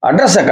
அட்ரஸக்க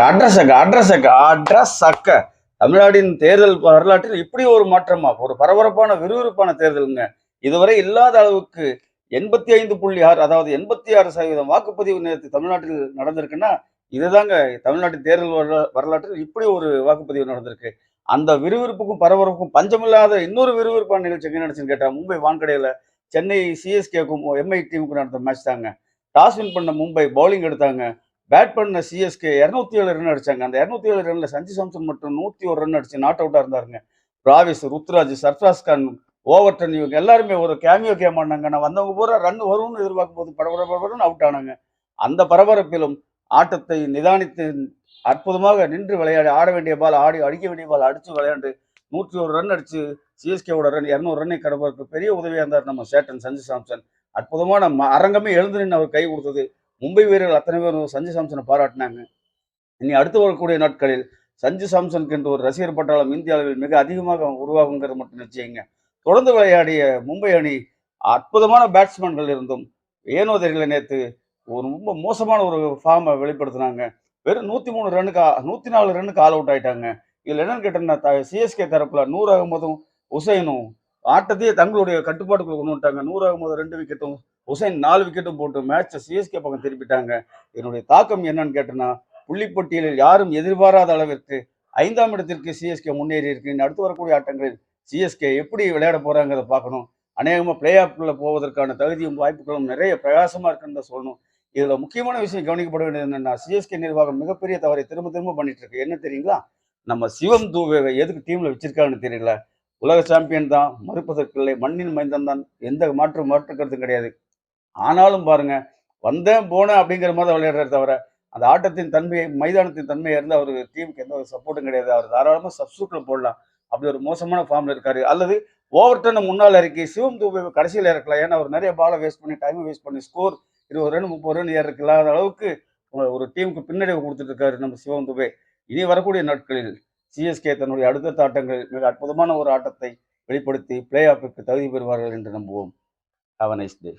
தமிழ்நாட்டின் தேர்தல் வரலாற்றில் இப்படி ஒரு மாற்றமா, ஒரு பரபரப்பான விறுவிறுப்பான தேர்தலுங்க. இதுவரை இல்லாத அளவுக்கு 85.6, அதாவது 86% வாக்குப்பதிவு நேற்று தமிழ்நாட்டில் நடந்திருக்குன்னா, இதுதாங்க தமிழ்நாட்டின் தேர்தல் வரலாற்றில் இப்படி ஒரு வாக்குப்பதிவு நடந்திருக்கு. அந்த விறுவிறுப்புக்கும் பரபரப்புக்கும் பஞ்சமில்லாத இன்னொரு விறுவிறுப்பான நிகழ்ச்சி எங்க நடந்துச்சுன்னு கேட்டா, மும்பை வான்கடையில சென்னை சிஎஸ்கேக்கும் எம்ஐ டீமுக்கும் நடந்த மேட்ச் தாங்க. டாஸ் வின் பண்ண மும்பை பவுலிங் எடுத்தாங்க. பேட் பண்ண சிஎஸ்கே 207 ரன் அடிச்சாங்க. அந்த 207 ரன்ல சஞ்சு சாம்சன் மட்டும் 101 ரன் அடிச்சு நாட் அவுட்டா இருந்தாருங்க. டிராவிஸ், ருத்ராஜ், சர்ஃப்ராஸ் கான், ஓவர்டன் இவங்க எல்லாருமே ஒரு கேமியோ கேம் ஆனாங்க. நான் வந்தவங்க பூரா ரன் வரும்னு எதிர்பார்க்கும் போது படபடன்னு அவுட் ஆனாங்க. அந்த பரபரப்பிலும் ஆட்டத்தை நிதானித்து அற்புதமாக நின்று விளையாடி, ஆட வேண்டிய பால் ஆடி, அடிக்க வேண்டிய பால் அடிச்சு விளையாண்டு 101 ரன் அடிச்சு சிஎஸ்கேவோட ரன் 200 ரன்னை கடப்பதற்கு பெரிய உதவியா இருந்தார் நம்ம சேட்டன் சஞ்சு சாம்சன். அற்புதமான அரங்கமே எழுந்து நின்று அவர் கை கொடுத்தது. மும்பை வீரர்கள் அத்தனை பேரும் சஞ்சு சாம்சனை பாராட்டினாங்க. இனி அடுத்து வரக்கூடிய நாட்களில் சஞ்சு சாம்சனுக்கு என்று ஒரு ரசிகர் பட்டாளம் இந்திய அளவில் மிக அதிகமாக உருவாகுங்கிறது மட்டும் நிச்சயங்க. தொடர்ந்து விளையாடிய மும்பை அணி அற்புதமான பேட்ஸ்மேன்கள் இருந்தும் ஏனோ தெரியல, நேற்று ஒரு ரொம்ப மோசமான ஒரு ஃபார்மை வெளிப்படுத்தினாங்க. வெறும் 103 ரன்னுக்கு 104 ரன்னுக்கு ஆல் அவுட் ஆயிட்டாங்க. இதுல என்னன்னு கேட்டீங்கன்னா, சிஎஸ்கே தரப்புல நூர் அகமதும் உசைனும் ஆட்டத்தையே தங்களுடைய கட்டுப்பாட்டுக்குள்ள கொண்டு வந்துட்டாங்க. நூர் அகமது 2 விக்கெட்டும், உசைன் 4 விக்கெட்டும் போட்டு மேட்சை சிஎஸ்கே பக்கம் திருப்பிட்டாங்க. இதனுடைய தாக்கம் என்னன்னு கேட்டேன்னா, புள்ளிப்பட்டியலில் யாரும் எதிர்பாராத அளவிற்கு 5ஆம் இடத்திற்கு சிஎஸ்கே முன்னேறி இருக்கு. அடுத்து வரக்கூடிய ஆட்டங்களில் சிஎஸ்கே எப்படி விளையாட போறாங்கிறத பார்க்கணும். அநேகமா பிளே ஆஃப்ல போவதற்கான தகுதியும் வாய்ப்புகளும் நிறைய பிரகாசமா இருக்குன்னு தான் சொல்லணும். இதுல முக்கியமான விஷயம் கவனிக்கப்பட வேண்டியது என்னன்னா, சிஎஸ்கே நிர்வாகம் மிகப்பெரிய தவறை திரும்ப திரும்ப பண்ணிட்டு இருக்கு. என்ன தெரியுங்களா? நம்ம சிவம் தூபேவை எதுக்கு டீம்ல வச்சிருக்காங்கன்னு தெரியல. உலக சாம்பியன் தான், மறுப்பதற்கில்லை. மண்ணின் மைந்தன் தான், எந்த மாற்று கருத்தும் கிடையாது. ஆனாலும் பாருங்க, வந்தேன் போனேன் அப்படிங்கிற மாதிரி விளையாடுறாரு தவிர, அந்த ஆட்டத்தின் தன்மையை, மைதானத்தின் தன்மையை இருந்து அவரு டீமுக்கு எந்த ஒரு சப்போர்ட்டும் கிடையாது. அவர் தாராளமா சப்ஸ்டியூட்ல போடலாம். அப்படி ஒரு மோசமான ஃபார்ம்ல இருக்காரு. அல்லது ஓவர்டர்னை முன்னால் இறக்கி சிவம் தூபை கடைசியில் இறக்கலாம். ஏன்னா அவர் நிறைய பாலை வேஸ்ட் பண்ணி, டைமை வேஸ்ட் பண்ணி, ஸ்கோர் 20 ரன் 30 ரன் ஏறக்கு இல்லாத அளவுக்கு ஒரு டீமுக்கு பின்னடைவு கொடுத்துட்டு இருக்காரு நம்ம சிவம் துபே. இனி வரக்கூடிய நாட்களில் சிஎஸ்கே தன்னுடைய அடுத்த ஆட்டங்களில் மிக அற்புதமான ஒரு ஆட்டத்தை வெளிப்படுத்தி பிளே ஆஃபுக்கு தகுதி பெறுவார்கள் என்று நம்புவோம். Have a nice day.